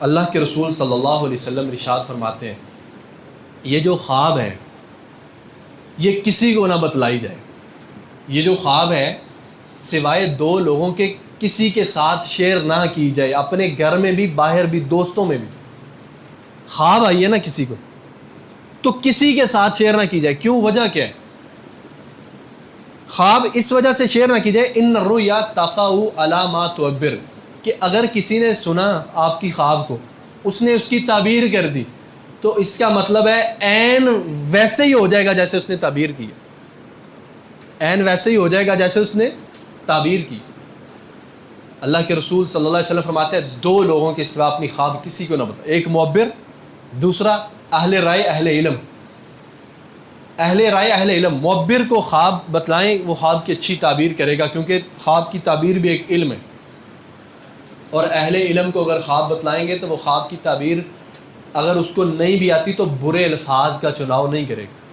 اللہ کے رسول صلی اللہ علیہ وسلم ارشاد فرماتے ہیں یہ جو خواب ہے یہ کسی کو نہ بتلائی جائے. یہ جو خواب ہے سوائے دو لوگوں کے کسی کے ساتھ شیئر نہ کی جائے، اپنے گھر میں بھی باہر بھی دوستوں میں بھی. خواب آئی ہے نا کسی کو تو کسی کے ساتھ شیئر نہ کی جائے. کیوں؟ وجہ کیا ہے؟ خواب اس وجہ سے شیئر نہ کی جائے ان الرؤیا تقع علی ما تعبر، کہ اگر کسی نے سنا آپ کی خواب کو، اس نے اس کی تعبیر کر دی تو اس کا مطلب ہے عین ویسے ہی ہو جائے گا جیسے اس نے تعبیر کی. عین ویسے ہی ہو جائے گا جیسے اس نے تعبیر کی. اللہ کے رسول صلی اللہ علیہ وسلم فرماتے ہیں دو لوگوں کے سوا اپنی خواب کسی کو نہ بتائیں، ایک معبر، دوسرا اہل رائے اہل علم. اہل رائے اہل علم، معبر کو خواب بتلائیں، وہ خواب کی اچھی تعبیر کرے گا کیونکہ خواب کی تعبیر بھی ایک علم ہے. اور اہل علم کو اگر خواب بتلائیں گے تو وہ خواب کی تعبیر اگر اس کو نہیں بھی آتی تو برے الفاظ کا چناؤ نہیں کرے گا.